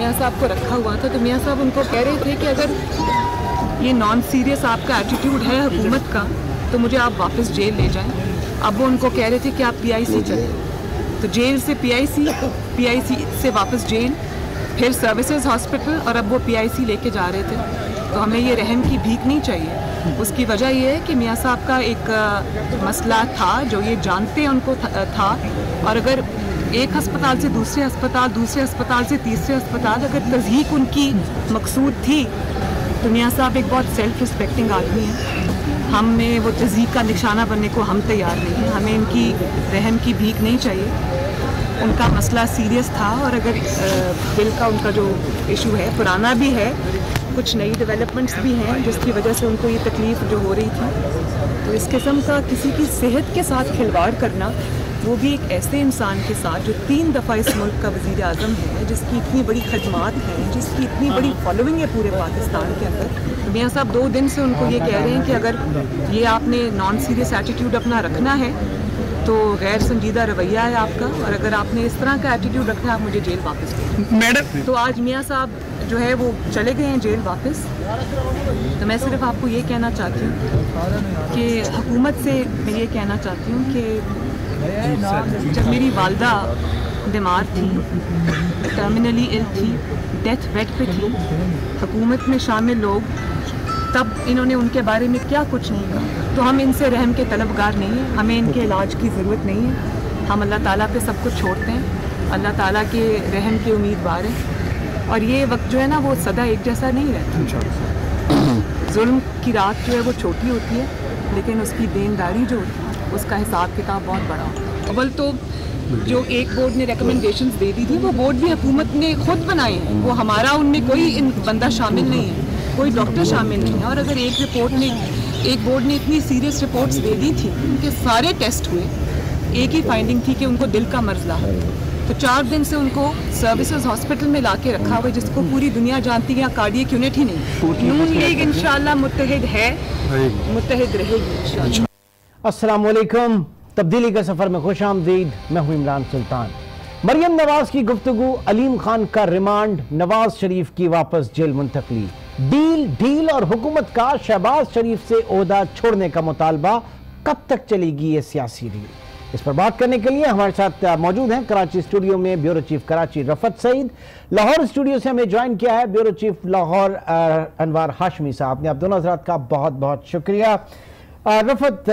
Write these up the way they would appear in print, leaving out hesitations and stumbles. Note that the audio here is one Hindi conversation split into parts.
मियाँ साहब को रखा हुआ था, तो मियाँ साहब उनको कह रहे थे कि अगर ये नॉन सीरियस आपका एटीट्यूड है हुकूमत का तो मुझे आप वापस जेल ले जाएं। अब वो उनको कह रहे थे कि आप PIC चलें, तो जेल से PIC से वापस जेल, फिर सर्विसेज हॉस्पिटल, और अब वो PIC लेके जा रहे थे। तो हमें ये रहम की भीख नहीं चाहिए। उसकी वजह ये है कि मियाँ साहब का एक मसला था जो ये जानते हैं उनको था, और अगर एक अस्पताल से दूसरे अस्पताल, दूसरे अस्पताल से तीसरे अस्पताल अगर तज़हीक उनकी मकसूद थी, तो मियाँ साहब एक बहुत सेल्फ रिस्पेक्टिंग आदमी हैं। हमें वो तज़हीक का निशाना बनने को हम तैयार नहीं हैं। हमें इनकी रहम की भीख नहीं चाहिए। उनका मसला सीरियस था, और अगर दिल का उनका जो इशू है पुराना भी है, कुछ नई डेवलपमेंट्स भी हैं जिसकी वजह से उनको ये तकलीफ़ जो हो रही थी, तो इस किस्म का किसी की सेहत के साथ खिलवाड़ करना, वो भी एक ऐसे इंसान के साथ जो 3 दफ़ा इस मुल्क का वज़ीर आज़म है, जिसकी इतनी बड़ी खदमात हैं, जिसकी इतनी बड़ी फॉलोइंग है पूरे पाकिस्तान के अंदर। मियाँ साहब 2 दिन से उनको ये कह रहे हैं कि अगर ये आपने नॉन सीरियस एटीट्यूड अपना रखना है तो गैर संजीदा रवैया है आपका, और अगर आपने इस तरह का एटीट्यूड रखना है आप मुझे जेल वापस भेजें। मैडम, तो आज मियाँ साहब जो है वो चले गए हैं जेल वापस। तो मैं सिर्फ आपको ये कहना चाहती हूँ कि हुकूमत से मैं ये कहना चाहती हूँ कि जब मेरी वालदा बीमार थी, टर्मिनली इल थी, डेथ बेड पे थी, हुकूमत में शामिल लोग, तब इन्होंने उनके बारे में क्या कुछ नहीं कहा। तो हम इनसे रहम के तलबगार नहीं हैं, हमें इनके इलाज की ज़रूरत नहीं है। हम अल्लाह ताला पे सब कुछ छोड़ते हैं, अल्लाह ताला के रहम के उम्मीदवार हैं, और ये वक्त जो है ना वो सदा एक जैसा नहीं रहता। जुल्म की रात जो है वो छोटी होती है, लेकिन उसकी देनदारी जो होती है उसका हिसाब किताब बहुत बड़ा होता है। अव्वल तो जो एक बोर्ड ने रिकमेंडेशंस दे दी थी, वो बोर्ड भी हुकूमत ने खुद बनाए हैं, वो हमारा उनमें कोई बंदा शामिल नहीं है, कोई डॉक्टर शामिल नहीं है। और अगर एक बोर्ड ने इतनी सीरियस रिपोर्ट्स दे दी थी, उनके सारे टेस्ट हुए, एक ही फाइंडिंग थी कि उनको दिल का मर्ज़ है, तो 4 दिन से उनको सर्विसेज हॉस्पिटल में लाके रखा हुआ, जिसको पूरी दुनिया जानती है कार्डियक यूनिट ही नहीं। नून लीग इंशाल्लाह मुत्तहिद है, मुत्तहिद रहेगी इंशाल्लाह। अस्सलाम वालेकुम, तब्दीली का सफ़र में खुश आमदीद। मैं हूँ इमरान सुल्तान। मरियम नवाज की गुफ्तगू, अलीम खान का रिमांड, नवाज शरीफ की वापस जेल मुंतकली, डील और हुकूमत का शहबाज शरीफ से ओहदा छोड़ने का मुतालबा, कब तक चलेगी ये सियासी रील? इस पर बात करने के लिए हमारे साथ मौजूद हैं कराची स्टूडियो में bureau chief Karachi Rafat Saeed, Lahore studio से हमें ज्वाइन किया है ब्यूरो चीफ लाहौर अनवार हाशमी साहब ने। आप दोनों हज़रात का बहुत बहुत शुक्रिया। रफत,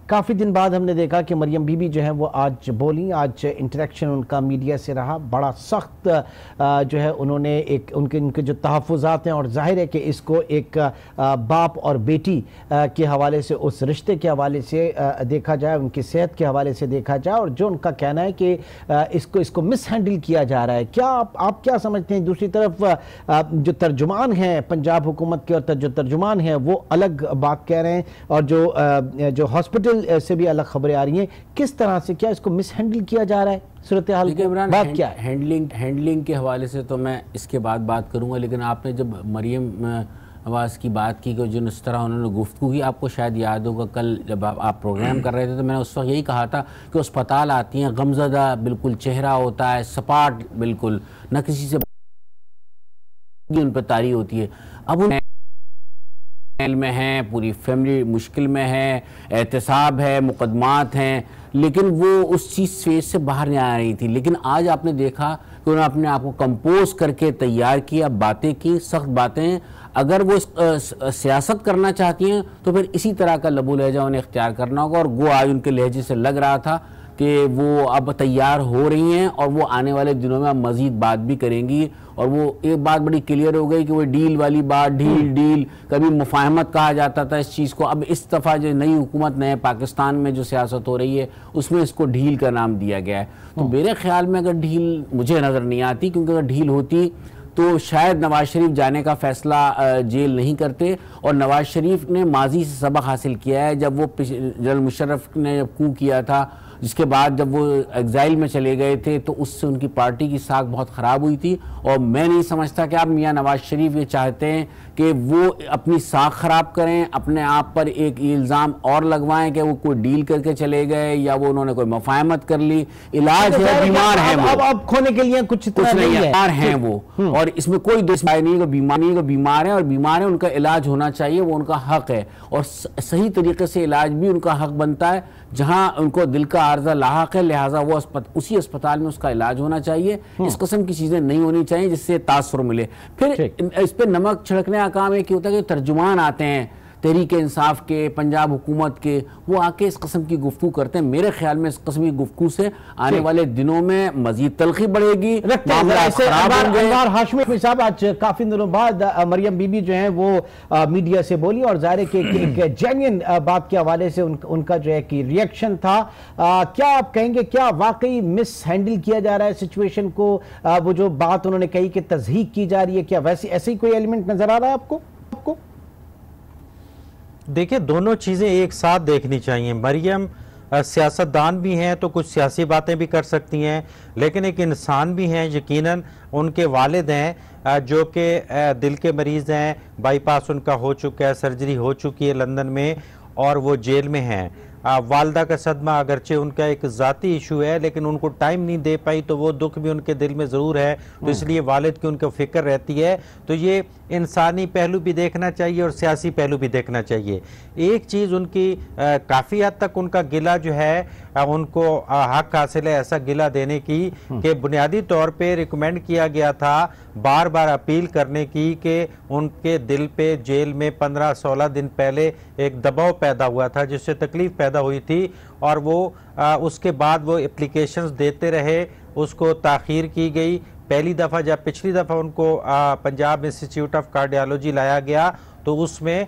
काफ़ी दिन बाद हमने देखा कि मरियम बीबी जो है वो आज बोली, आज इंटरेक्शन उनका मीडिया से रहा, बड़ा सख्त जो है उन्होंने एक उनके जो तहफ़्फ़ुज़ात हैं, और जाहिर है कि इसको एक बाप और बेटी के हवाले से, उस रिश्ते के हवाले से देखा जाए, उनकी सेहत के हवाले से देखा जाए, और जो उनका कहना है कि इसको मिस हैंडल किया जा रहा है। क्या आप क्या समझते हैं? दूसरी तरफ जो तर्जुमान हैं पंजाब हुकूमत के, और जो तर्जुमान हैं वो अलग बात कह रहे हैं, और जो हॉस्पिटल से भी अलग खबरें आ रही हैं। किस तरह से, क्या इसको मिस हैंडल किया जा रहा है? सूरत हाल बात क्या है? हैंडलिंग के हवाले से तो मैं इसके बाद बात करूंगा, लेकिन आपने जब मरियम नवाज की बात की कि जिस तरह उन्होंने गुफ्तगू की, आपको शायद याद होगा कल जब आप प्रोग्राम कर रहे थे तो मैंने उस वक्त यही कहा था कि अस्पताल आती हैं, गमज़दा बिल्कुल चेहरा होता है, सपाट बिल्कुल, न किसी से उन पर तारी होती है। अब उन में हैं, पूरी फैमिली मुश्किल में है, एहतसाब है, मुकदमात हैं, लेकिन वो उस चीज़ फेज से बाहर नहीं आ रही थी। लेकिन आज आपने देखा कि उन्होंने अपने आप को कंपोज करके तैयार किया, बातें की, सख्त बातें। अगर वो सियासत करना चाहती हैं तो फिर इसी तरह का लबो लहजा उन्हें इख्तियार करना होगा, और वो आज उनके लहजे से लग रहा था कि वो अब तैयार हो रही हैं, और वो आने वाले दिनों में मज़ीद बात भी करेंगी। और वो एक बात बड़ी क्लियर हो गई कि वो डील वाली बात, डील कभी मुफाहमत कहा जाता था इस चीज़ को, अब इस दफ़ा जो नई हुकूमत, नए पाकिस्तान में जो सियासत हो रही है उसमें इसको ढील का नाम दिया गया है। तो मेरे ख्याल में अगर ढील मुझे नज़र नहीं आती, क्योंकि अगर ढील होती तो शायद नवाज शरीफ जाने का फैसला जेल नहीं करते। और नवाज शरीफ ने माजी से सबक हासिल किया है। जब वो जनरल मुशर्रफ ने जब कू किया था जिसके बाद जब वो एग्जाइल में चले गए थे तो उससे उनकी पार्टी की साख बहुत ख़राब हुई थी। और मैं नहीं समझता कि आप मियाँ नवाज शरीफ ये चाहते हैं कि वो अपनी साख ख़राब करें, अपने आप पर एक इल्ज़ाम और लगवाएं कि वो कोई डील करके चले गए या वो उन्होंने कोई मफाहमत कर ली। इलाज है, बीमार है वो, अब खोने के लिए कुछ नहीं है, बीमार हैं वो, और इसमें कोई दुश्मनी नहीं, बीमार है और बीमार है, उनका इलाज होना चाहिए, वो उनका हक है और सही तरीके से इलाज भी उनका हक बनता है। जहां उनको दिल का आर्जा लाहक है, लिहाजा वो उसी अस्पताल में उसका इलाज होना चाहिए। इस किस्म की चीजें नहीं होनी चाहिए जिससे तासुर मिले। फिर इस पे नमक छिड़कने का काम एक होता है कि तर्जुमान आते हैं तहरीक इंसाफ के, पंजाब हुकूमत के, वो आके इस किस्म की गुफ्तगू करते हैं। मेरे ख्याल में इस किस्म की गुफ्तगू से आने वाले दिनों में मजीद तलखी बढ़ेगी। अनवार हाशमी साहब, आज काफी दिनों बाद मरियम बीबी जो है वो मीडिया से बोली और जाहिर है कि एक जेन्युइन बात के हवाले से उनका जो है कि रिएक्शन था। क्या आप कहेंगे, क्या वाकई मिस हैंडल किया जा रहा है सिचुएशन को? वो जो बात उन्होंने कही कि तज़हीक की जा रही है, क्या वैसे ऐसे ही कोई एलिमेंट नजर आ रहा है आपको? देखिए, दोनों चीज़ें एक साथ देखनी चाहिए। मरियम सियासतदान भी हैं तो कुछ सियासी बातें भी कर सकती हैं, लेकिन एक इंसान भी हैं। यकीनन उनके वालिद हैं जो कि दिल के मरीज़ हैं, बाईपास उनका हो चुका है, सर्जरी हो चुकी है लंदन में और वो जेल में हैं। वालदा का सदमा अगरचे उनका एक ज़ाती इशू है, लेकिन उनको टाइम नहीं दे पाई तो वो दुख भी उनके दिल में ज़रूर है, तो इसलिए वालिद की उनको फ़िक्र रहती है। तो ये इंसानी पहलू भी देखना चाहिए और सियासी पहलू भी देखना चाहिए। एक चीज़ उनकी काफ़ी हद तक उनका गिला जो है उनको हक हासिल है ऐसा गिला देने की कि बुनियादी तौर पे रिकमेंड किया गया था, बार बार अपील करने की कि उनके दिल पे जेल में 15-16 दिन पहले एक दबाव पैदा हुआ था जिससे तकलीफ़ पैदा हुई थी और वो उसके बाद वो एप्लीकेशंस देते रहे, उसको ताख़ीर की गई। पहली दफ़ा जब पिछली दफ़ा उनको पंजाब इंस्टीट्यूट ऑफ कार्डियोलॉजी लाया गया तो उसमें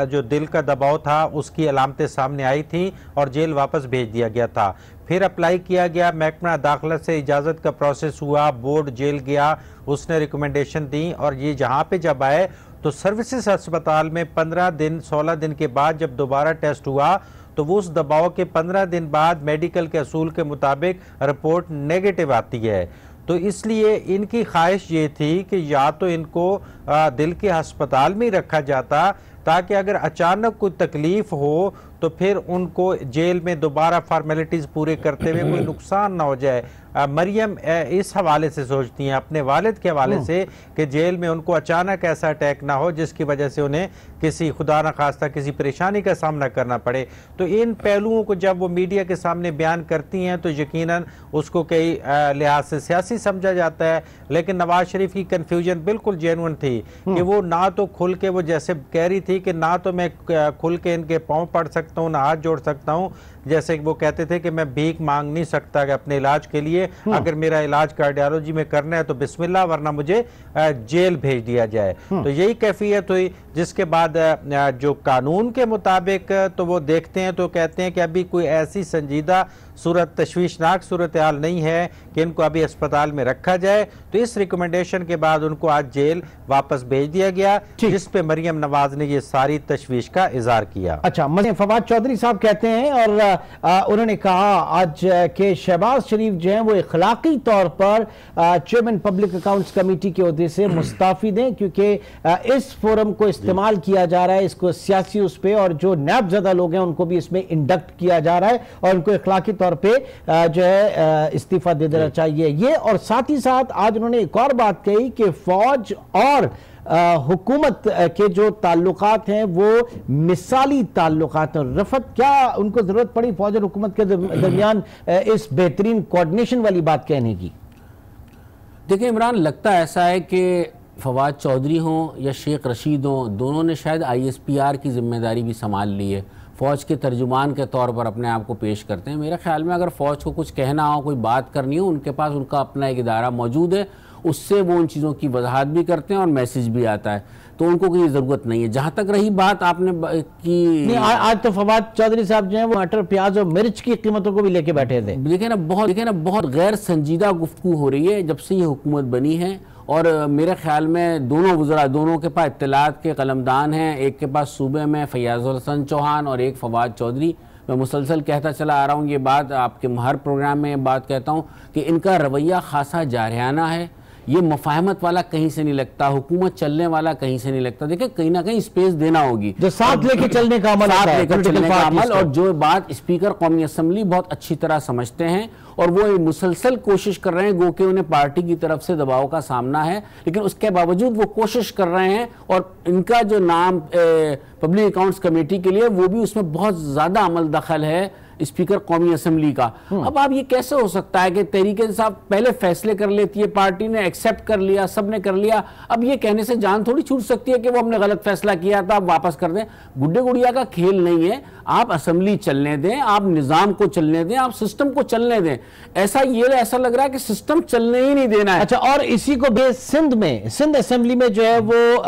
जो दिल का दबाव था उसकी अलामतें सामने आई थी और जेल वापस भेज दिया गया था। फिर अप्लाई किया गया, महकमा दाखिला से इजाज़त का प्रोसेस हुआ, बोर्ड जेल गया, उसने रिकमेंडेशन दी और ये जहाँ पे जब आए तो सर्विसेज अस्पताल में 15-16 दिन के बाद जब दोबारा टेस्ट हुआ तो वो उस दबाव के 15 दिन बाद मेडिकल के असूल के मुताबिक रिपोर्ट नेगेटिव आती है। तो इसलिए इनकी ख्वाहिश ये थी कि या तो इनको दिल के अस्पताल में ही रखा जाता ताकि अगर अचानक कोई तकलीफ हो तो फिर उनको जेल में दोबारा फॉर्मेलिटीज़ पूरे करते हुए कोई नुकसान ना हो जाए। मरियम इस हवाले से सोचती हैं अपने वालिद के हवाले से कि जेल में उनको अचानक ऐसा अटैक ना हो जिसकी वजह से उन्हें किसी खुदा न खास्ता किसी परेशानी का सामना करना पड़े। तो इन पहलुओं को जब वो मीडिया के सामने बयान करती हैं तो यकीनन उसको कई लिहाज से सियासी समझा जाता है, लेकिन नवाज शरीफ की कन्फ्यूजन बिल्कुल जेन्युइन थी कि वो ना तो खुल के वो जैसे कह रही थी कि ना तो मैं खुल के इनके पाँव पड़ सकता हूँ ना हाथ जोड़ सकता हूँ, जैसे वो कहते थे कि मैं भीख मांग नहीं सकता कि अपने इलाज के लिए, अगर मेरा इलाज कार्डियोलॉजी में करना है तो बिस्मिल्लाह, वरना मुझे जेल भेज दिया जाए। तो यही कैफियत हुई, जिसके बाद जो कानून के मुताबिक तो वो देखते हैं तो कहते हैं कि अभी कोई ऐसी संजीदा सूरत तशवीशनाक सूरत हाल नहीं है कि इनको अभी अस्पताल में रखा जाए। तो इस रिकमेंडेशन के बाद उनको आज जेल वापस भेज दिया गया, जिस पे मरियम नवाज ने ये सारी तशवीश का इजहार किया। अच्छा, फवाद चौधरी साहब कहते हैं और उन्होंने कहा आज के शहबाज शरीफ जो हैं वो इखलाकी तौर पर चेयरमैन पब्लिक अकाउंट्स कमेटी के ओहदे से मुस्ताफी दें, क्योंकि इस फोरम को इस्तेमाल किया जा रहा है, इसको सियासी उस पे, और जो नैबज़दा लोग हैं उनको भी इसमें इंडक्ट किया जा रहा है और उनको इखलाकी तौर पे जो है इस्तीफा दे देना चाहिए। ये और साथ ही साथ आज उन्होंने एक और बात कही कि फौज और हुकूमत के जो ताल्लुकात हैं वो मिसाली ताल्लुकात हैं। रफत, क्या उनको जरूरत पड़ी फौज और हुकूमत के दरमियान इस बेहतरीन कोऑर्डिनेशन वाली बात कहने की? देखिए इमरान, लगता ऐसा है कि फवाद चौधरी हों या शेख रशीद हों, दोनों ने शायद ISPR की जिम्मेदारी भी संभाल ली है, फ़ौज के तर्जुमान के तौर पर अपने आप को पेश करते हैं। मेरे ख्याल में अगर फ़ौज को कुछ कहना हो, कोई बात करनी हो, उनके पास उनका अपना एक इदारा मौजूद है, उससे वो उन चीज़ों की वजाहत भी करते हैं और मैसेज भी आता है, तो उनको कोई ज़रूरत नहीं है। जहाँ तक रही बात आपने की, आज तो फवाद चौधरी साहब जो हैं वो मटर, प्याज और मिर्च की कीमतों को भी लेके बैठे थे। देखें ना बहुत गैर संजीदा गुफ्तगू हो रही है जब से ये हुकूमत बनी है, और मेरे ख्याल में दोनों वज़रा, दोनों के पास इत्तलात के कलमदान हैं, एक के पास सूबे में फैयाज़ुल हसन चौहान और एक फवाद चौधरी। मैं मुसलसल कहता चला आ रहा हूँ ये बात, आपके हर प्रोग्राम में ये बात कहता हूँ कि इनका रवैया खासा जारहाना है, ये मुफाहमत वाला कहीं से नहीं लगता, हुकूमत चलने वाला कहीं से नहीं लगता। देखिए कहीं ना कहीं स्पेस देना होगी, जो साथ लेके चलने का अमल, साथ लेकर चलने का अमल, और जो बात स्पीकर कौमी असम्बली बहुत अच्छी तरह समझते हैं और वो मुसलसल कोशिश कर रहे हैं, गो के उन्हें पार्टी की तरफ से दबाव का सामना है, लेकिन उसके बावजूद वो कोशिश कर रहे हैं और इनका जो नाम पब्लिक अकाउंट्स कमेटी के लिए वो भी उसमें बहुत ज्यादा अमल दखल है स्पीकर कौमी असम्बली का। अब आप ये कैसे हो सकता है कि तरीके से साहब पहले फैसले कर लेती है, पार्टी ने एक्सेप्ट कर लिया, सब ने कर लिया, अब ये कहने से जान थोड़ी छूट सकती है कि वो हमने गलत फैसला किया था, आप वापस कर दें। गुड्डे गुड़िया का खेल नहीं है, आप असम्बली चलने दें, आप निजाम को चलने दें, आप सिस्टम को चलने दें। ऐसा लग रहा है कि सिस्टम चलने ही नहीं देना है। अच्छा, और इसी को बेस सिंध असेंबली में जो है वो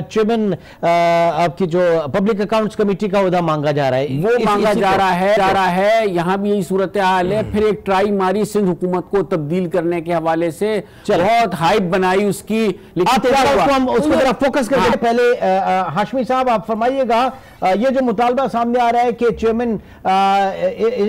चेयरमैन आपकी जो पब्लिक अकाउंट्स कमेटी का ओहदा मांगा जा रहा है, वो मांगा जा रहा है, यहाँ भी यही सूरत हाल है। फिर एक ट्राई मारी सिंध हुकूमत को तब्दील करने के हवाले से, बहुत हाइप बनाई उसकी, लेकिन हम उसको जरा फोकस करके पहले हाशमी साहब आप फरमाइएगा, ये जो मुतालबा सामने आ रहा है कि चेयरमैन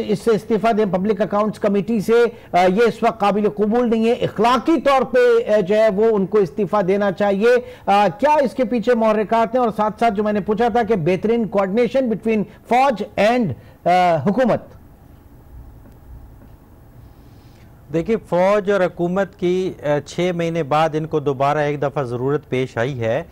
इससे इस्तीफा दें पब्लिक अकाउंट्स कमेटी से, ये इस वक्त काबिल कबूल नहीं है, इखलाकी तौर पे जो है वो उनको इस्तीफा देना चाहिए, क्या इसके पीछे मुहर्रिकात हैं? और साथ साथ जो मैंने पूछा था कि बेहतरीन कोऑर्डिनेशन बिटवीन फौज एंड हुकूमत। देखिए, फौज और हुकूमत की 6 महीने बाद इनको दोबारा एक दफ़ा ज़रूरत पेश आई है।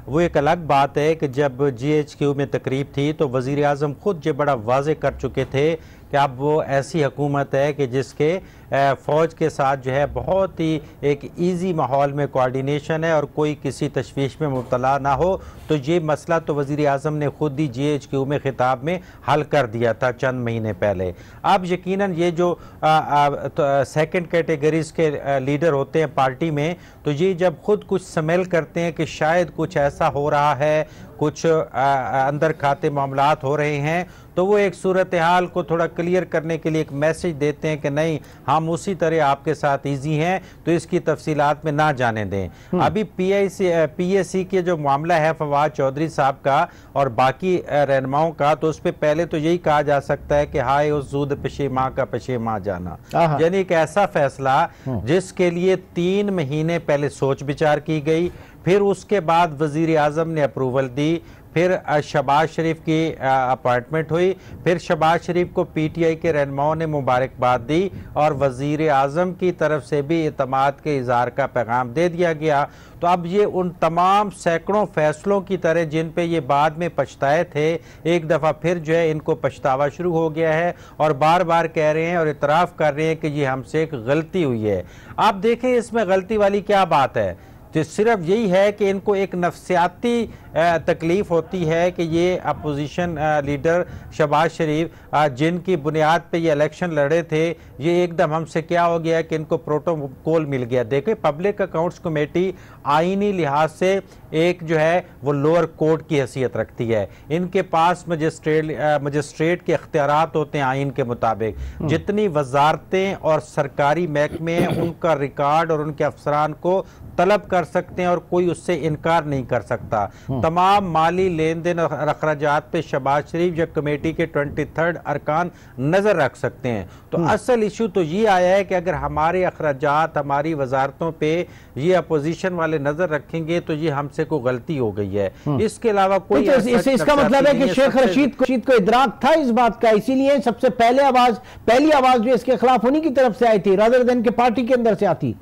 वो एक अलग बात है कि जब GHQ में तकरीब थी तो वज़ीर आज़म खुद ये बड़ा वाज़े कर चुके थे कि अब वो ऐसी हुकूमत है कि जिसके फ़ौज के साथ जो है बहुत ही एक इजी माहौल में कोऑर्डिनेशन है और कोई किसी तशवीश में मुब्तला ना हो। तो ये मसला तो वज़ीर आज़म ने खुद ही GHQ में खिताब में हल कर दिया था चंद महीने पहले। अब यकीनन ये जो सेकंड कैटेगरीज के लीडर होते हैं पार्टी में, तो ये जब खुद कुछ स्मेल करते हैं कि शायद कुछ ऐसा हो रहा है, कुछ अंदर खाते मामलात हो रहे हैं, तो वो एक सूरत हाल को थोड़ा क्लियर करने के लिए एक मैसेज देते हैं कि नहीं, हम उसी तरह आपके साथ इजी हैं, तो इसकी तफसीलात में ना जाने दें। अभी PAC के जो मामला है फवाद चौधरी साहब का और बाकी रहनुमाओं का, तो उस पर पहले तो यही कहा जा सकता है कि हाय उस जूद पेशेमा का पेशेमा जाना, यानी एक ऐसा फैसला जिसके लिए 3 महीने पहले सोच विचार की गई, फिर उसके बाद वज़ीर आज़म ने अप्रूवल दी, फिर शहबाज शरीफ की अपॉइंटमेंट हुई, फिर शहबाज शरीफ को PTI के रहनुमाओं ने मुबारकबाद दी और वज़ीर आज़म की तरफ से भी एतमाद के इज़हार का पैगाम दे दिया गया। तो अब ये उन तमाम सैकड़ों फैसलों की तरह जिन पे ये बाद में पछताए थे, एक दफ़ा फिर जो है इनको पछतावा शुरू हो गया है और बार बार कह रहे हैं और इतराफ़ कर रहे हैं कि ये हमसे एक गलती हुई है। आप देखें इसमें गलती वाली क्या बात है, तो सिर्फ यही है कि इनको एक नफ्सियाती तकलीफ होती है कि ये अपोजिशन लीडर शहबाज शरीफ जिनकी बुनियाद पे ये इलेक्शन लड़े थे, ये एकदम हमसे क्या हो गया कि इनको प्रोटोकॉल मिल गया। देखिए, पब्लिक अकाउंट्स कमेटी आईनी लिहाज से एक जो है वो लोअर कोर्ट की हैसियत रखती है, इनके पास मजिस्ट्रेट के इख्तियारात होते हैं आइन के मुताबिक, जितनी वजारतें और सरकारी महकमे हैं उनका रिकॉर्ड और उनके अफसरान को तलब कर सकते हैं और कोई उससे इनकार नहीं कर सकता। तमाम माली लेन देन और अखराजात पे शहबाज शरीफ या कमेटी के 23 अरकान नजर रख सकते हैं। तो असल इशू तो ये आया है कि अगर हमारे अखराजात, हमारी वजारतों पे ये अपोजिशन वाले नजर रखेंगे तो ये हमसे कोई गलती हो गई है। इसके अलावा कोई इसका मतलब है कि शेख रशीद को इदराक था इस बात का, इसीलिए सबसे पहली आवाज जो इसके खिलाफ उन्हीं की तरफ से आई थी रादर देन के पार्टी के अंदर से आती।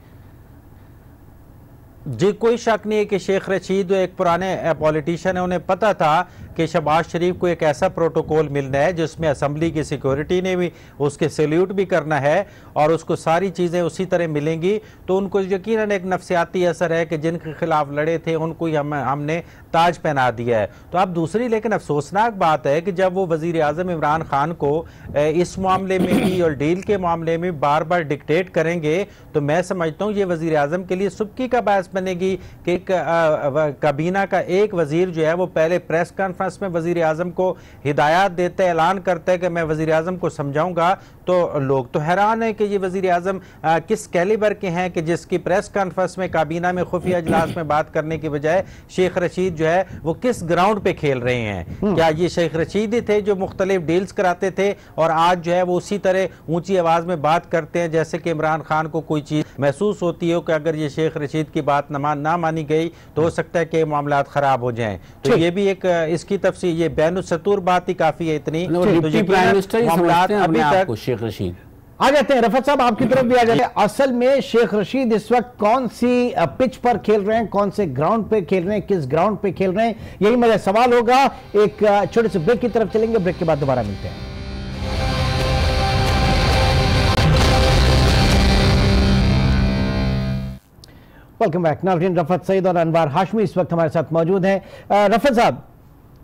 जी, कोई शक नहीं है कि शेख रशीद एक पुराने पॉलिटिशियन है, उन्हें पता था कि शहबाज शरीफ को एक ऐसा प्रोटोकॉल मिलना है जिसमें असम्बली की सिक्योरिटी ने भी उसके सैल्यूट भी करना है और उसको सारी चीज़ें उसी तरह मिलेंगी। तो उनको यकीनन एक नफ्सियाती असर है कि जिनके खिलाफ लड़े थे उनको ही हमने ताज पहना दिया है। तो अब दूसरी लेकिन अफसोसनाक बात है कि जब वो वज़ीर आज़म इमरान खान को इस मामले में भी और डील के मामले में बार बार डिक्टेट करेंगे, तो मैं समझता हूँ ये वज़ीर आज़म के लिए सुबकी का बायस बनेगी कि काबीना का एक वज़ीर जो है वो पहले प्रेस कॉन्फ्रेंस कॉन्फ्रेंस में वजीर आजम को हिदायत देता है, ऐलान करता है कि मैं वजीर आजम को समझाऊंगा, तो लोग तो हैरान है कि ये वजीर आजम किस कैलिबर के हैं कि जिसकी प्रेस कॉन्फ्रेंस में काबीना में खुफिया इजलास में बात करने की बजाय शेख रशीद जो है वो किस ग्राउंड पे खेल रहे हैं। क्या ये शेख रशीद ही थे जो मुख्तलिफ डील्स कराते थे और आज जो है वो उसी तरह ऊंची आवाज में बात करते हैं जैसे कि इमरान खान को कोई चीज महसूस होती हो कि अगर ये शेख रशीद की बात ना मानी गई तो हो सकता है कि मामला खराब हो जाएं। तो ये भी एक इसकी तफसीर, ये बैनुसतूर बात ही काफी है इतनी। अभी तक शेख रशीद आ जाते हैं रफत साहब, आपकी तरफ भी आ जाते हैं। असल में शेख रशीद इस वक्त कौन सी पिच पर खेल रहे हैं, कौन से ग्राउंड पे खेल रहे हैं, किस ग्राउंड पे खेल रहे हैं, यही मेरा सवाल होगा। एक छोटे से ब्रेक की तरफ चलेंगे, ब्रेक के बाद दोबारा मिलते हैं। Welcome back. नाज़रीन, रफत सईद और अनवार हाशमी इस वक्त हमारे साथ मौजूद हैं। रफत साहब,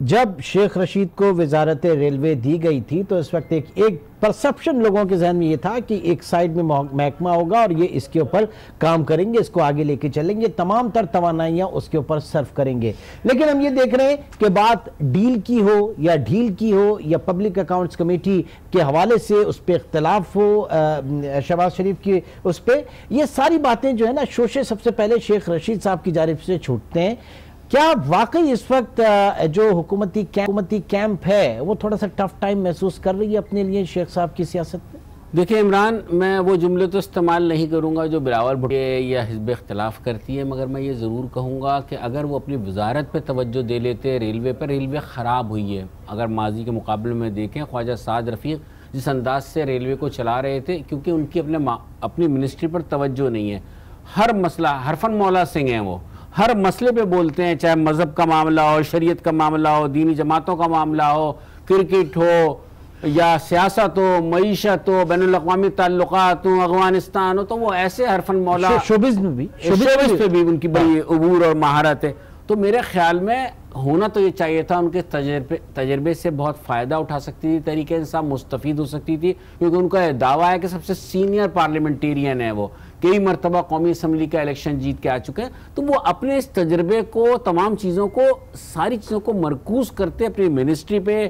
जब शेख रशीद को वजारत रेलवे दी गई थी तो इस वक्त एक परसेप्शन लोगों के जहन में ये था कि एक साइड में महकमा होगा और ये इसके ऊपर काम करेंगे, इसको आगे लेके चलेंगे, तमाम तर तवानाइयाँ उसके ऊपर सर्व करेंगे। लेकिन हम ये देख रहे हैं कि बात डील की हो या ढील की हो या पब्लिक अकाउंट्स कमेटी के हवाले से उस पर इख्तलाफ हो, शहबाज शरीफ की उस पर, ये सारी बातें जो है ना शोशे सबसे पहले शेख रशीद साहब की जानिब से छूटते हैं। क्या वाकई इस वक्त जो हुकूमती कैंप है वो थोड़ा सा टफ टाइम महसूस कर रही है अपने लिए शेख साहब की सियासत में? देखिए इमरान, मैं वो जुमले तो इस्तेमाल नहीं करूंगा जो बिलावल भुट्टो या हिज़्ब इख्तिलाफ करती है, मगर मैं ये ज़रूर कहूँगा कि अगर वो अपनी वजारत पे तवज्जो दे लेते रेलवे पर, रेलवे ख़राब हुई है। अगर माजी के मुकाबले में देखें, ख्वाजा साद रफ़ीक जिस अंदाज से रेलवे को चला रहे थे, क्योंकि उनकी अपनी मिनिस्ट्री पर तवज्जो नहीं है। हर मसला, हरफन मौला सिंह हैं, वो हर मसले पे बोलते हैं, चाहे मज़हब का मामला हो, शरीयत का मामला हो, दीनी जमातों का मामला हो, क्रिकेट हो या सियासत हो, मईशत हो, बैनुल-अक़वामी ताल्लुकात हो, अफ़गानिस्तान हो, तो वो ऐसे हरफन मौला शोबिज़ में भी, शोबिज़ पे भी उनकी बड़ी अबूर और महारत है। तो मेरे ख्याल में होना तो ये चाहिए था, उनके तजर्बे से बहुत फ़ायदा उठा सकती थी, तरीके इंसाफ मुस्तफ़ीद हो सकती थी, क्योंकि उनका दावा है कि सबसे सीनियर पार्लियामेंटेरियन है, वो कई मरतबा कौमी असम्बली का इलेक्शन जीत के आ चुके हैं। तो वो अपने इस तजर्बे को, तमाम चीज़ों को, सारी चीज़ों को मरकूज करते अपनी मिनिस्ट्री पे,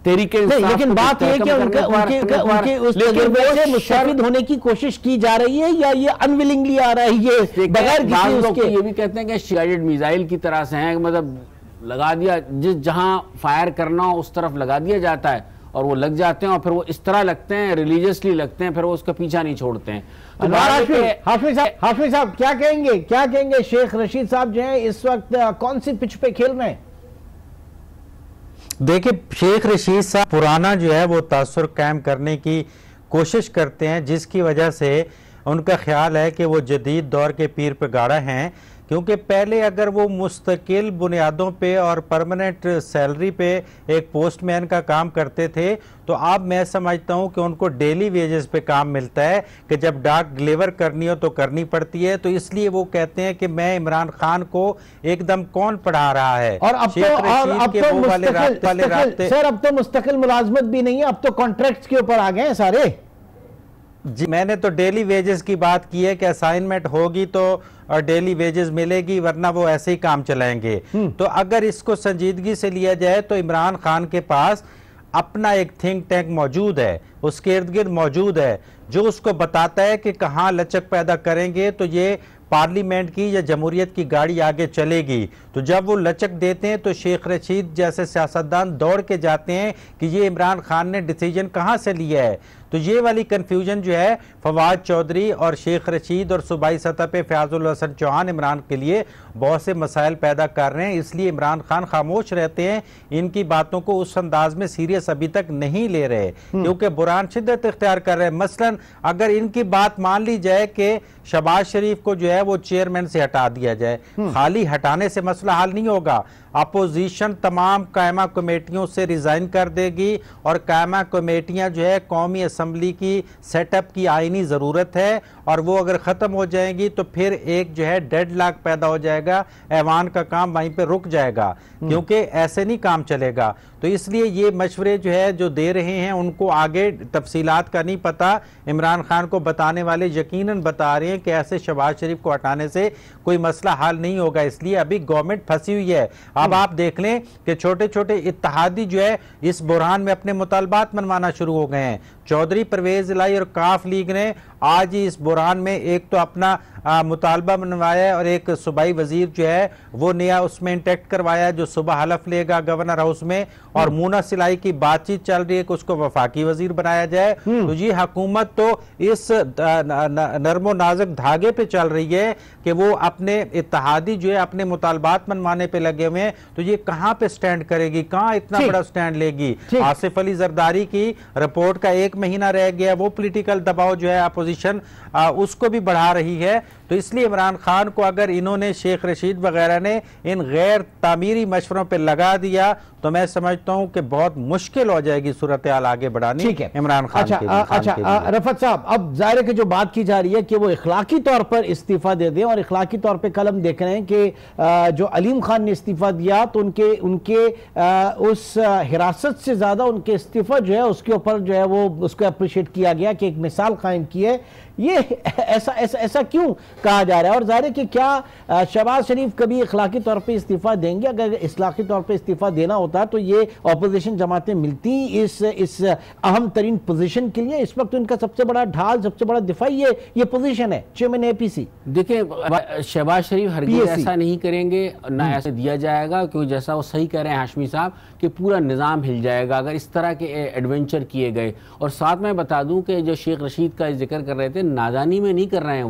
तरीके इंसाफ। लेकिन बात यह कि उनके उस तजर्बे से मुस्तफीद होने की कोशिश की जा रही है या ये अनविलिंगली आ रहा है, ये बगैर किसी उसके? ये भी कहते हैं कि गाइडेड मिसाइल की तरह से हैं, मतलब लगा दिया, जहां फायर करना हो उस तरफ लगा दिया जाता है और वो लग जाते हैं, और फिर वो इस तरह लगते हैं, रिलीजियसली लगते हैं, फिर वो उसका पीछा नहीं छोड़ते हैं। तो हाफिज साहब क्या कहेंगे शेख रशीद साहब जो है इस वक्त कौन सी पिच पे खेल रहे हैं? देखिए, शेख रशीद साहब पुराना जो है वो तासुर कायम करने की कोशिश करते हैं, जिसकी वजह से उनका ख्याल है कि वो जदीद दौर के पीर पे गाड़ा हैं। क्योंकि पहले अगर वो मुस्तकिल बुनियादों पे और परमानेंट सैलरी पे एक पोस्टमैन का काम करते थे, तो अब मैं समझता हूँ कि उनको डेली वेजेस पे काम मिलता है कि जब डाक डिलीवर करनी हो तो करनी पड़ती है। तो इसलिए वो कहते हैं कि मैं इमरान खान को एकदम कौन पढ़ा रहा है। और अब तो मुस्तकिल मुलाजमत भी नहीं है, अब तो कॉन्ट्रैक्ट्स के ऊपर आ गए हैं सारे। जी, मैंने तो डेली वेजेस की बात की है कि असाइनमेंट होगी तो डेली वेजेस मिलेगी, वरना वो ऐसे ही काम चलाएंगे। तो अगर इसको संजीदगी से लिया जाए तो इमरान खान के पास अपना एक थिंक टैंक मौजूद है, उसके इर्द गिर्द मौजूद है, जो उसको बताता है कि कहाँ लचक पैदा करेंगे तो ये पार्लियामेंट की या जमहूरियत की गाड़ी आगे चलेगी। तो जब वो लचक देते हैं तो शेख रशीद जैसे सियासतदान दौड़ के जाते हैं कि ये इमरान खान ने डिसीजन कहाँ से लिया है। तो ये वाली कंफ्यूजन जो है फवाद चौधरी और शेख रशीद और सूबाई सतह पे फयाजुल हसन चौहान इमरान के लिए बहुत से मसाइल पैदा कर रहे हैं। इसलिए इमरान खान खामोश रहते हैं, इनकी बातों को उस अंदाज में सीरियस अभी तक नहीं ले रहे, क्योंकि बुरान शिद्दत इख्तियार कर रहे हैं। मसलन अगर इनकी बात मान ली जाए कि शहबाज शरीफ को जो है वो चेयरमैन से हटा दिया जाए, खाली हटाने से मसला हल नहीं होगा। अपोजिशन तमाम कायमा कमेटियों से रिजाइन कर देगी और कायमा कमेटियां जो है कौमी असम्बली की सेटअप की आईनी ज़रूरत है, और वो अगर ख़त्म हो जाएंगी तो फिर एक जो है डेडलॉक पैदा हो जाएगा, ऐवान का काम वहीं पे रुक जाएगा, क्योंकि ऐसे नहीं काम चलेगा। तो इसलिए ये मशवरे जो है जो दे रहे हैं उनको आगे तफसीलात का नहीं पता, इमरान खान को बताने वाले यकीनन बता रहे हैं कि ऐसे शहबाज शरीफ को हटाने से कोई मसला हल नहीं होगा, इसलिए अभी गवर्नमेंट फंसी हुई है। अब आप देख लें कि छोटे छोटे इत्तेहादी जो है इस बुरहान में अपने मुतालबात मनवाना शुरू हो गए हैं। चौधरी परवेज इलाही और काफ लीग ने आज ही इस बुरहान में एक तो अपना मुतालबा मनवाया है, और एक सूबाई वजीर जो है वो नया उसमें इंटेक्ट करवाया है जो सुबह हलफ लेगा गवर्नर हाउस में, और मूना सिलाई की बातचीत चल रही है कि उसको वफाकी वजीर बनाया जाए। तो ये हुकूमत तो इस नरमो नाजुक धागे पे चल रही है कि वो अपने इत्तेहादी जो है अपने मुतालबात मनवाने पे लगे हुए हैं। तो ये कहां पे स्टैंड करेगी, कहां इतना बड़ा स्टैंड लेगी। आसिफ अली जरदारी की रिपोर्ट का 1 महीना रह गया, वो पॉलिटिकल दबाव जो है अपोजिशन उसको भी बढ़ा रही है। तो इसलिए इमरान खान को अगर इन्होंने शेख रशीद वगैरह ने इन गैर तामीरी मशवरों पर लगा दिया तो मैं समझता हूं कि बहुत मुश्किल हो जाएगी सूरत हाल आगे बढ़ानी इमरान खान के लिए। अच्छा रफत साहब, अब जाहिर है कि जो बात की जा रही है कि वो इखलाकी तौर पर इस्तीफा दे दें, और इखलाकी तौर पर कल हम देख रहे हैं कि जो अलीम खान ने इस्तीफा दिया तो उनके उस हिरासत से ज्यादा उनके इस्तीफा जो है उसके ऊपर जो है वो उसको अप्रिशिएट किया गया कि एक मिसाल कायम की है। ये ऐसा क्यों कहा जा रहा है, और जाहिर है कि क्या शहबाज शरीफ कभी इखलाकी तौर पे इस्तीफा देंगे? अगर इखलाकी तौर पे इस्तीफा देना होता तो ये ऑपोजिशन जमातें मिलती इस अहम तरीन पोजीशन के लिए। इस वक्त उनका सबसे बड़ा ढाल, सबसे बड़ा दिफा ये पोजीशन है, चेयरमैन APC। देखिए शहबाज शरीफ हरगिज़ ऐसा नहीं करेंगे, ना ऐसे दिया जाएगा, क्योंकि जैसा वो सही कह रहे हैं हाशमी साहब कि पूरा निज़ाम हिल जाएगा अगर इस तरह के एडवेंचर किए गए। और साथ में बता दूं कि जो शेख रशीद का जिक्र कर रहे थे, नादानी में नहीं कर रहे हैं,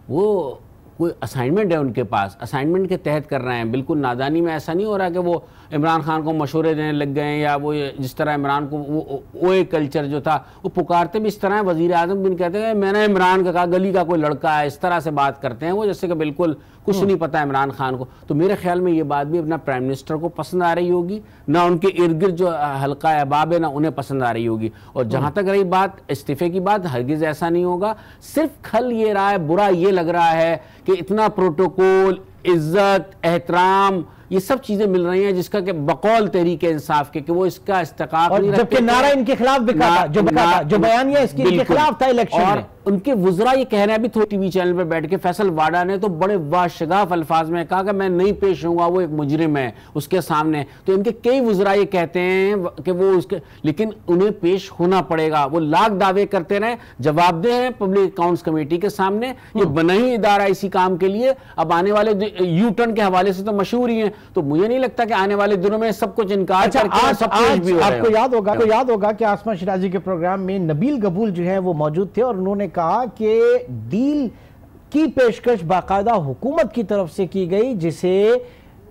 वो कोई असाइनमेंट है उनके पास, असाइनमेंट के तहत कर रहे हैं, बिल्कुल नादानी में। ऐसा नहीं हो रहा कि वो इमरान खान को मशवरे देने लग गए हैं, या वो जिस तरह इमरान को वो एक कल्चर जो था वो पुकारते भी इस तरह है। वज़ीर आज़म भी कहते हैं मैंने इमरान का कहा, गली का कोई लड़का है, इस तरह से बात करते हैं वो, जैसे कि बिल्कुल कुछ नहीं पता इमरान खान को। तो मेरे ख्याल में ये बात भी अपना प्राइम मिनिस्टर को पसंद आ रही होगी, ना उनके इर्द गिर्द जो हल्का अहबाब है ना उन्हें पसंद आ रही होगी। और जहाँ तक रही बात इस्तीफे की बात, हरगिज़ ऐसा नहीं होगा। सिर्फ खल ये रहा है, बुरा ये लग रहा है कि इतना प्रोटोकॉल, इज्जत, एहतराम, ये सब चीजें मिल रही हैं जिसका कि बकौल तहरीके इंसाफ के कि वो इसका इस्तेकाब नहीं रखते, जबकि नारा इनके खिलाफ बिका था, जो बयानिया इसके इनके खिलाफ था इलेक्शन में। उनके वुज़रा ये कह रहे हैं, अभी थोड़ी टीवी चैनल पर बैठ के फैसल वाडा ने तो बड़े वाशगाफ अल्फाज में कहा कि मैं नहीं पेश होऊंगा, वो एक मुजरिम है उसके सामने। तो इनके कई वुज़रा ये कहते हैं कि वो उसके, लेकिन उन्हें पेश होना पड़ेगा। वो लाख दावे करते रहे, जवाबदेह हैं पब्लिक अकाउंट्स कमेटी के सामने। ये बना ही इदारा इसी काम के लिए। अब आने वाले यू टर्न के हवाले से तो मशहूर ही है, तो मुझे नहीं लगता कि आने वाले दिनों में सब कुछ इनकार करके आपको याद होगा कि आसमा शिराजी के प्रोग्राम में नबील गबूल जो है वो मौजूद थे, और उन्होंने कहा कि डील की पेशकश बाकायदा हुकूमत की तरफ से की गई, जिसे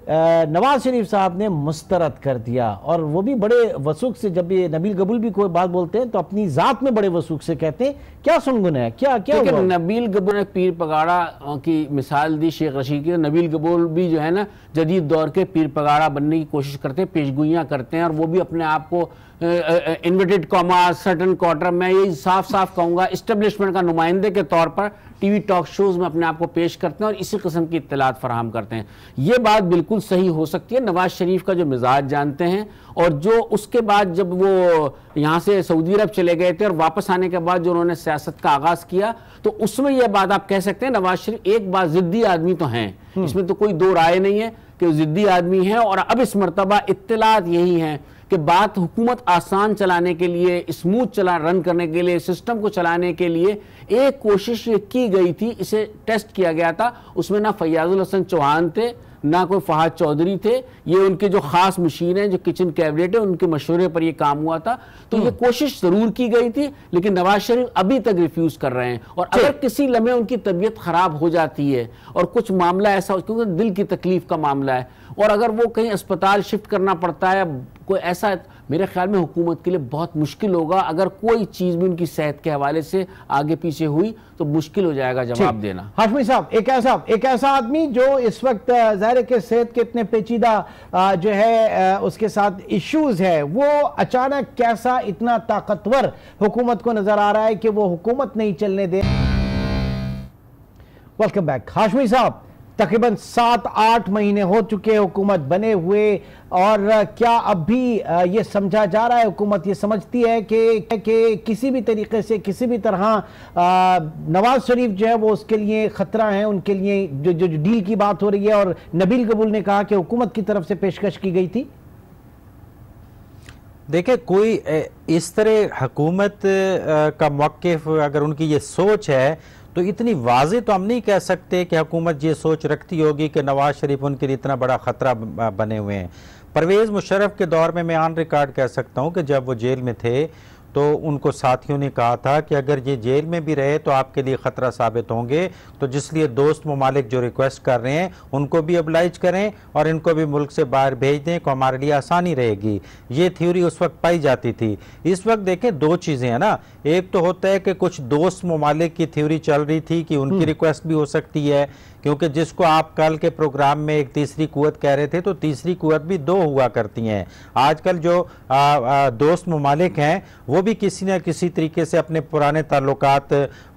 नवाज शरीफ साहब ने मुस्तरद कर दिया। और वो भी बड़े वसूख से, जब ये नबील गबूल भी कोई बात बोलते हैं तो अपनी जात में बड़े वसूख से कहते हैं। क्या सुनगुन है, क्या नबील गबूल ने पीर पगाड़ा की मिसाल दी शेख रशीद की। नबील गबूल भी जो है ना जदीद दौर के पीर पगाड़ा बनने की कोशिश करते हैं, पेशगोइयाँ करते हैं, और वो भी अपने आप को इन्वर्टेड कॉमा सर्टन क्वार्टर में, ये साफ साफ कहूँगा इस्टेब्लिशमेंट का नुमाइंदे के तौर पर टीवी टॉक शोज में अपने आप को पेश करते हैं और इसी किस्म की इत्तलात फराहम करते हैं। ये बात बिल्कुल सही हो सकती है। नवाज शरीफ का जो मिजाज जानते हैं, और जो उसके बाद जब वो यहाँ से सऊदी अरब चले गए थे और वापस आने के बाद जो उन्होंने सियासत का आगाज किया, तो उसमें यह बात आप कह सकते हैं नवाज शरीफ एक बात जिद्दी आदमी तो हैं, इसमें तो कोई दो राय नहीं है कि जिद्दी आदमी हैं। और अब इस मरतबा इत्तलात यही हैं कि बात हुकूमत आसान चलाने के लिए, स्मूथ रन करने के लिए, सिस्टम को चलाने के लिए एक कोशिश ये की गई थी, इसे टेस्ट किया गया था। उसमें ना फैयाजुल हसन चौहान थे, ना कोई फहाद चौधरी थे, ये उनके जो खास मशीन है, जो किचन कैबिनेट है, उनके मशवरे पर ये काम हुआ था। तो ये कोशिश जरूर की गई थी, लेकिन नवाज शरीफ अभी तक रिफ्यूज कर रहे हैं। और अगर किसी लम्हे उनकी तबीयत खराब हो जाती है और कुछ मामला ऐसा, क्योंकि दिल की तकलीफ का मामला है, और अगर वो कहीं अस्पताल शिफ्ट करना पड़ता है, कोई ऐसा मेरे ख्याल में हुकूमत के लिए बहुत मुश्किल होगा। अगर कोई चीज़ भी उनकी सेहत के हवाले से आगे पीछे हुई तो मुश्किल हो जाएगा जवाब देना। हाशमी साहब, एक ऐसा आदमी जो इस वक्त ज़ाहिर के सेहत के इतने पेचीदा जो है उसके साथ इश्यूज है, वो अचानक कैसा इतना ताकतवर हुकूमत को नजर आ रहा है कि वो हुकूमत नहीं चलने दे। Welcome back. हाशमी साहब, तकरीबन 7-8 महीने हो चुके हुकूमत बने हुए, और क्या अब भी ये समझा जा रहा है, हुकूमत ये समझती है कि किसी भी तरीके से किसी भी तरह नवाज शरीफ जो है वो उसके लिए खतरा है, उनके लिए जो डील की बात हो रही है, और नबील कबूल ने कहा कि हुकूमत की तरफ से पेशकश की गई थी? देखिए, कोई इस तरह हुकूमत का मौक़िफ़ अगर उनकी ये सोच है तो इतनी वाज़ेह तो हम नहीं कह सकते कि हुकूमत ये सोच रखती होगी कि नवाज शरीफ उनके लिए इतना बड़ा ख़तरा बने हुए हैं। परवेज़ मुशर्रफ के दौर में मैं ऑन रिकॉर्ड कह सकता हूँ कि जब वो जेल में थे तो उनको साथियों ने कहा था कि अगर ये जेल में भी रहे तो आपके लिए ख़तरा साबित होंगे, तो जिसलिए दोस्त ममालिक जो रिक्वेस्ट कर रहे हैं उनको भी अब्लाइज करें और इनको भी मुल्क से बाहर भेज दें को हमारे लिए आसानी रहेगी। ये थ्योरी उस वक्त पाई जाती थी। इस वक्त देखें, दो चीज़ें हैं ना, एक तो होता है कि कुछ दोस्त ममालिक की थ्योरी चल रही थी कि उनकी रिक्वेस्ट भी हो सकती है, क्योंकि जिसको आप कल के प्रोग्राम में एक तीसरी कुव्वत कह रहे थे, तो तीसरी कुव्वत भी दो हुआ करती हैं। आजकल जो दोस्त ममालिक हैं वो भी किसी न किसी तरीके से अपने पुराने ताल्लुकात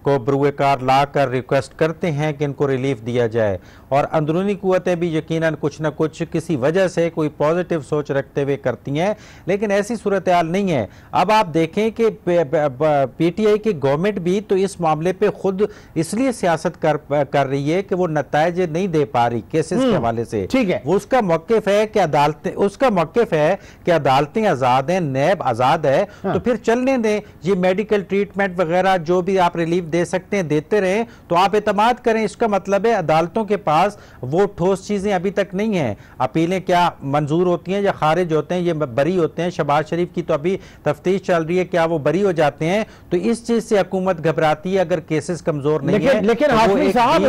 को बरूएकार ला कर रिक्वेस्ट करते हैं कि इनको रिलीफ दिया जाए, और अंदरूनी कुव्वतें भी यकीनन कुछ न कुछ किसी वजह से कोई पॉजिटिव सोच रखते हुए करती हैं, लेकिन ऐसी सूरत हाल नहीं है। अब आप देखें कि पीटीआई की गवर्नमेंट भी तो इस मामले पे खुद इसलिए सियासत कर रही है कि वो नताइज नहीं दे पा रही केसेस के हवाले से। ठीक है, उसका मौक़िफ़ है कि अदालतें आज़ाद हैं, नैब आज़ाद है, तो फिर चलने दें। ये मेडिकल ट्रीटमेंट वगैरह जो भी आप रिलीफ दे सकते हैं देते रहें, तो आप एतमाद करें। इसका मतलब है अदालतों के पास वो ठोस चीजें अभी तक नहीं है। अपीलें क्या मंजूर होती हैं या खारिज होते हैं, ये बरी होते हैं। शहबाज शरीफ की तो अभी तफ्तीश चल रही है, क्या वो बरी हो जाते हैं? तो इस चीज से हुकूमत घबराती है अगर केसेस कमजोर नहीं है। लेकिन हाशमी साहब,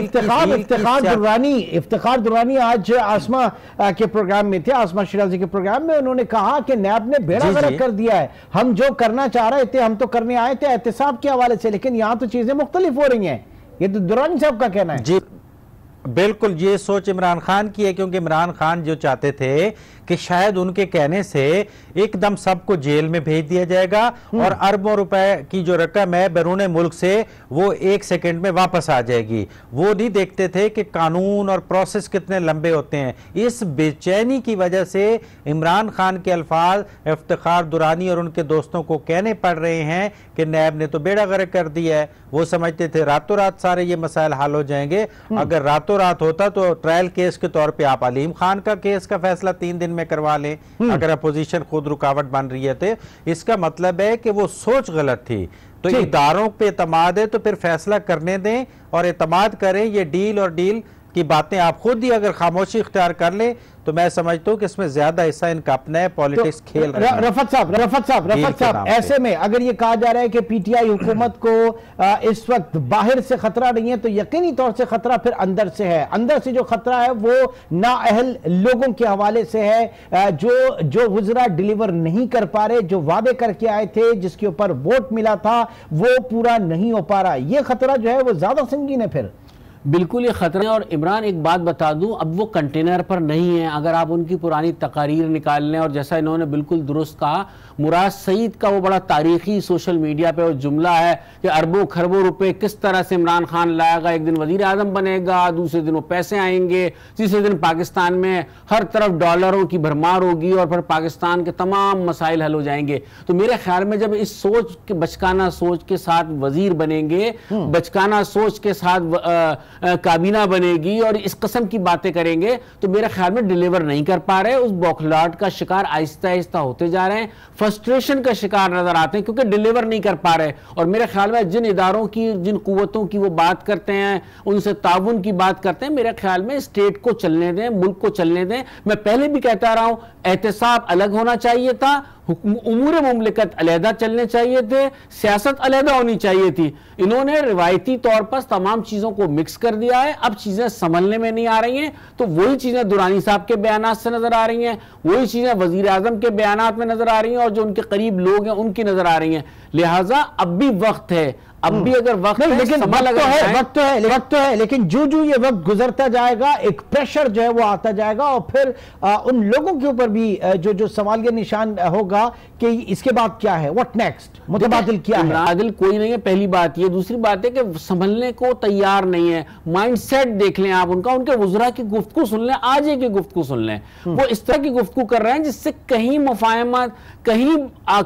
इफ्तिखार दुरानी आज आसमा के प्रोग्राम में थे, आसमा शिराजी के प्रोग्राम में, उन्होंने कहा कि नैब ने बेड़ा गर्क कर दिया है, हम जो करना चाह रहे थे हम तो करने आए थे एहतिसाब के हवाले से, लेकिन यहां तो चीजें मुख्तलिफ हो रही हैं। ये तो दुरानी साहब का कहना है। जी बिल्कुल, ये सोच इमरान खान की है, क्योंकि इमरान खान जो चाहते थे कि शायद उनके कहने से एकदम सबको जेल में भेज दिया जाएगा और अरबों रुपए की जो रकम है बैरून मुल्क से वो 1 सेकंड में वापस आ जाएगी। वो नहीं देखते थे कि कानून और प्रोसेस कितने लंबे होते हैं। इस बेचैनी की वजह से इमरान खान के अल्फाज इफ्तिखार दुरानी और उनके दोस्तों को कहने पड़ रहे हैं कि नैब ने तो बेड़ा गर्क कर दिया है। वो समझते थे रातों रात सारे ये मसाइल हल हो जाएंगे। अगर रातों रात होता तो ट्रायल केस के तौर पे आप अलीम खान का केस का फैसला 3 दिन में करवा लें, अगर अपोजिशन खुद रुकावट बन रही है। तो इसका मतलब है कि वो सोच गलत थी। तो इदारों पे एतमाद है तो फिर फैसला करने दें और एतमाद करें। ये डील और डील की बातें आप खुद ही अगर खामोशी इख्तियार कर लें तो मैं समझता हूं कि इसमें ज्यादा हिस्सा इनका अपना है, पॉलिटिक्स खेल रहे हैं। रफत साहब, ऐसे में अगर ये कहा जा रहा है कि पीटीआई हुकूमत को इस वक्त बाहर से खतरा नहीं है, तो यकीनी तौर से खतरा फिर अंदर से है। अंदर से जो खतरा है वो नाअहल लोगों के हवाले से है, जो वुज़रा डिलीवर नहीं कर पा रहे, जो वादे करके आए थे, जिसके ऊपर वोट मिला था वो पूरा नहीं हो पा रहा। ये खतरा जो है वो ज्यादा संगीन है। फिर बिल्कुल ये खतरे हैं। और इमरान, एक बात बता दूं, अब वो कंटेनर पर नहीं है। अगर आप उनकी पुरानी तकारीर निकाल लें, और जैसा इन्होंने बिल्कुल दुरुस्त कहा, मुराद सईद का वो बड़ा तारीखी सोशल मीडिया पे वो जुमला है कि अरबों खरबों रुपए किस तरह से इमरान खान लाएगा, एक दिन वजीर आजम बनेगा, दूसरे दिन वो पैसे आएंगे, तीसरे दिन पाकिस्तान में हर तरफ डॉलरों की भरमार होगी और फिर पाकिस्तान के तमाम मसाइल हल हो जाएंगे। तो मेरे ख्याल में जब इस सोच के बचकाना सोच के साथ वजीर बनेंगे, बचकाना सोच के साथ काबीना बनेगी और इस किस्म की बातें करेंगे, तो मेरे ख्याल में डिलीवर नहीं कर पा रहे। उस बौखलाहट का शिकार आहिस्ता आहिस्ता होते जा रहे हैं, फ्रस्ट्रेशन का शिकार नजर आते हैं क्योंकि डिलीवर नहीं कर पा रहे। और मेरे ख्याल में जिन इदारों की, जिन कुव्वतों की वो बात करते हैं, उनसे ताउन की बात करते हैं, मेरे ख्याल में स्टेट को चलने दें, मुल्क को चलने दें। मैं पहले भी कहता रहा हूं, एहतिसाब अलग होना चाहिए था, उमूर मुमलिकत अलहदा चलने चाहिए थे, सियासत अलहदा होनी चाहिए थी। इन्होंने रिवायती तौर पर तमाम चीज़ों को मिक्स कर दिया है। अब चीज़ें संभलने में नहीं आ रही हैं, तो वही चीज़ें दुरानी साहब के बयानात से नज़र आ रही हैं, वही चीज़ें वज़ीर आज़म के बयानात में नज़र आ रही हैं और जो उनके करीब लोग हैं उनकी नज़र आ रही हैं। लिहाजा अब भी वक्त है, अब भी अगर वक्त नहीं, है, लेकिन वक्त तो है, लेकिन जो जो ये वक्त गुजरता जाएगा एक प्रेशर जो है वो आता जाएगा और फिर उन लोगों के ऊपर भी जो जो सवालिया निशान होगा कि इसके बाद क्या है, व्हाट नेक्स्ट, मुतबादिल क्या है। मुतबादिल कोई नहीं है, पहली बात ये। दूसरी बात है कि संभलने को तैयार नहीं है। माइंडसेट देख लें आप उनका, उनके वुज़रा की गुफ्तगू सुन लें, आज की गुफ्तगू सुन लें, वो इस तरह की गुफ्तगू कर रहे हैं जिससे कहीं मुफाहमत, कहीं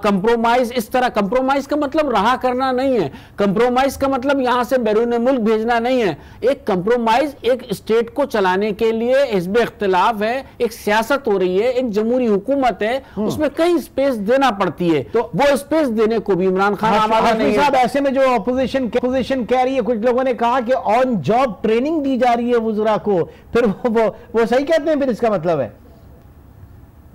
कंप्रोमाइज, इस तरह कंप्रोमाइज का मतलब रहा करना नहीं है, कंप्रोमाइज का मतलब यहां से बैरून मुल्क भेजना नहीं है। एक कंप्रोमाइज एक स्टेट को चलाने के लिए हिस्ब इख्तिलाफ है, एक सियासत हो रही है, एक जमहूरी हुकूमत है, उसमें कई स्पेस देना पड़ती है, तो वो स्पेस देने को भी इमरान खान आमादा नहीं है। ऐसे में जो अपोजिशन कह रही है, कुछ लोगों ने कहा कि ऑन जॉब ट्रेनिंग दी जा रही है वुज़रा को, फिर वो सही कहते हैं, फिर इसका मतलब है?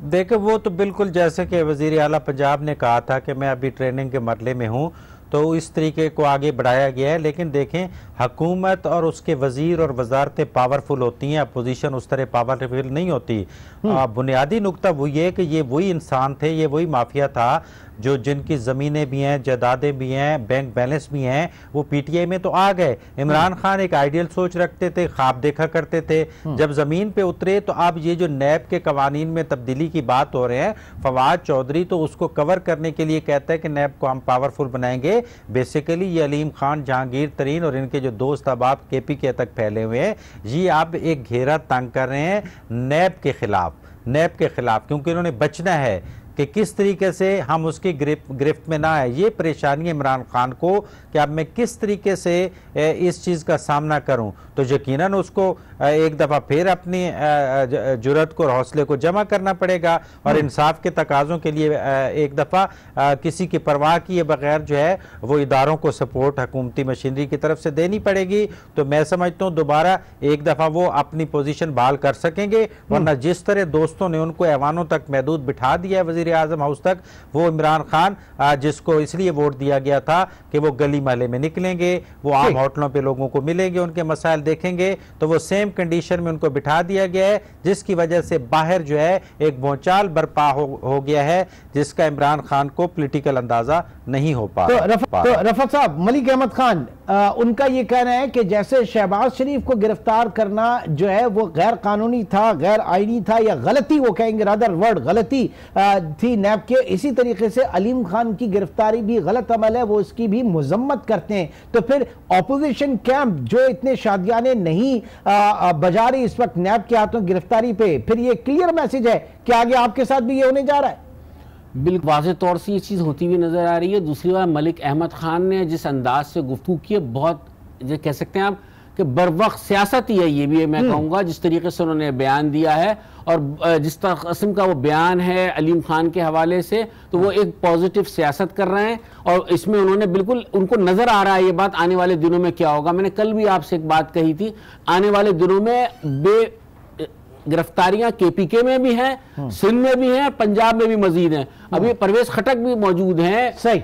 देखो, वो तो बिल्कुल जैसे कि वज़ीर आला पंजाब ने कहा था कि मैं अभी ट्रेनिंग के मरले में हूँ, तो इस तरीके को आगे बढ़ाया गया है। लेकिन देखें, हुकूमत और उसके वज़ीर और वजारतें पावरफुल होती हैं, अपोजिशन उस तरह पावरफुल नहीं होती। बुनियादी नुकता वो ये कि ये वही इंसान थे, ये वही माफिया था जो जिनकी ज़मीनें भी हैं, जायदादें भी हैं, बैंक बैलेंस भी हैं, वो पीटीआई में तो आ गए। इमरान खान एक आइडियल सोच रखते थे, ख्वाब देखा करते थे, जब ज़मीन पे उतरे तो अब ये जो नैब के कवानीन में तब्दीली की बात हो रहे हैं, फवाद चौधरी तो उसको कवर करने के लिए कहता है कि नैब को हम पावरफुल बनाएंगे। बेसिकली ये अलीम खान, जहांगीर तरीन और इनके जो दोस्त अहबाब KPK तक फैले हुए हैं, ये अब एक घेरा तंग कर रहे हैं नैब के खिलाफ, क्योंकि इन्होंने बचना है कि किस तरीके से हम उसकी गिरफ्त में ना आए। ये परेशानी है इमरान खान को कि अब मैं किस तरीके से इस चीज़ का सामना करूं, तो यकीनन उसको एक दफ़ा फिर अपनी जुर्रत को, हौसले को जमा करना पड़ेगा और इंसाफ के तकाज़ों के लिए एक दफ़ा किसी की परवाह किए बगैर जो है वो इदारों को सपोर्ट हुकूमती मशीनरी की तरफ से देनी पड़ेगी। तो मैं समझता हूँ दोबारा एक दफ़ा वो अपनी पोजीशन बहाल कर सकेंगे, वरना जिस तरह दोस्तों ने उनको ऐवानों तक महदूद बिठा दिया है वज़ीर आज़म हाउस तक, वो इमरान खान जिसको इसलिए वोट दिया गया था कि वो गली महल्ले में निकलेंगे, वो आम होटलों पे लोगों को मिलेंगे, उनके मसाइल देखेंगे, तो वो सेम कंडीशन में उनको बिठा दिया गया है, जिसकी वजह से बाहर जो है एक भौचाल बर्पा हो गया है, जिसका इमरान खान को पॉलिटिकल अंदाजा नहीं हो पा रहा। तो रफत साहब, मलिक अहमद खान, उनका ये कहना है कि जैसे शहबाज शरीफ को गिरफ्तार करना जो है वो गैर कानूनी था, गैर आईनी था, या गलती, वो कहेंगे रादर वर्ड गलती थी नैब के, इसी तरीके से अलीम खान की गिरफ्तारी भी गलत अमल है, वो इसकी भी मुजम्मत करते हैं। तो फिर ऑपोजिशन कैंप जो इतने शादियाने नहीं बजा रही इस वक्त नैब के हाथों गिरफ्तारी पे, फिर ये क्लियर मैसेज है कि आगे आपके साथ भी ये होने जा रहा है। बिल्कुल वाज़ेह तौर से ये चीज़ होती हुई नज़र आ रही है। दूसरी बात, मलिक अहमद खान ने जिस अंदाज से गुफ्तगू की है, बहुत ये कह सकते हैं आप कि बरवक्त सियासत ही है, ये भी मैं कहूँगा, जिस तरीके से उन्होंने बयान दिया है और जिस किस्म का वो बयान है अलीम खान के हवाले से, तो वो एक पॉजिटिव सियासत कर रहे हैं और इसमें उन्होंने बिल्कुल, उनको नज़र आ रहा है ये बात आने वाले दिनों में क्या होगा। मैंने कल भी आपसे एक बात कही थी, आने वाले दिनों में गिरफ्तारियां KPK में भी हैं, सिंध में भी हैं, पंजाब में भी मजीद हैं। अभी परवेज खटक भी मौजूद हैं, सही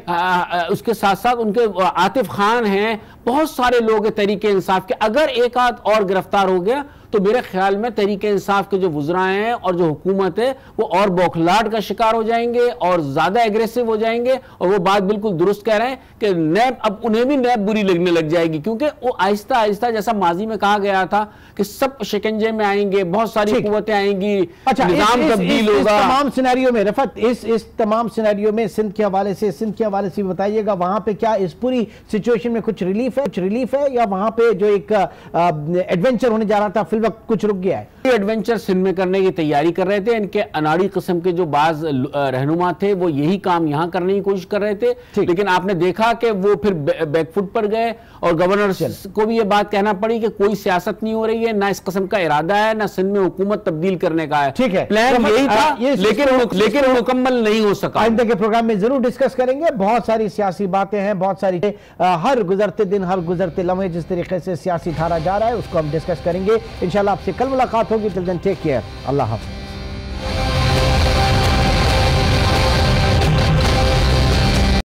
उसके साथ साथ उनके आतिफ खान हैं, बहुत सारे लोग हैं तहरीक इंसाफ के। अगर एक आध और गिरफ्तार हो गया तो मेरे ख्याल में तहरीक इंसाफ के जो वुज़रा हैं और जो हुकूमत है वो और बौखलाहट का शिकार हो जाएंगे और ज्यादा एग्रेसिव हो जाएंगे। और वो बात बिल्कुल दुरुस्त कह रहे हैं कि नैब, अब उन्हें भी नैब बुरी लगने लग जाएगी, क्योंकि वो आहिस्ता आहिस्ता, जैसा माजी में कहा गया था कि सब शिकंजे में आएंगे, बहुत सारी हुकूमतें आएंगी, निजाम तब्दील होगा। तमाम सिनेरियो में रफत, इस तमाम सिनेरियो में सिंध के हवाले से बताइएगा, वहां पे क्या इस पूरी सिचुएशन में कुछ रिलीफ है या वहां पे जो एक एडवेंचर होने जा रहा था फिल वक्त कुछ रुक गया है? एडवेंचर सिंध में करने की तैयारी कर रहे थे। इनके अनाड़ी किस्म के जो बाज रहनुमा थे वो यही काम यहां करने की कोशिश कर रहे थे, लेकिन आपने देखा कि वो फिर बैकफुट पर गए और गवर्नर को भी ये बात कहना पड़ी कि कोई सियासत नहीं हो रही है, ना इस किस्म का इरादा है, ना सिंध में हुकूमत तब्दील करने का है। ठीक है, प्लान यही था, लेकिन मुकम्मल नहीं हो सका। आइंदा के प्रोग्राम में जरूर डिस्कस करेंगे। बहुत सारी सियासी बातें हैं, बहुत सारी हर गुजरते दिन, हर गुजरते लम्हे जिस तरीके से सियासी धारा जा रहा है उसको हम डिस्कस करेंगे। इंशाल्लाह आपसे कल मुलाकात होगी। टिल देन टेक केयर, अल्लाह हाफ़िज़।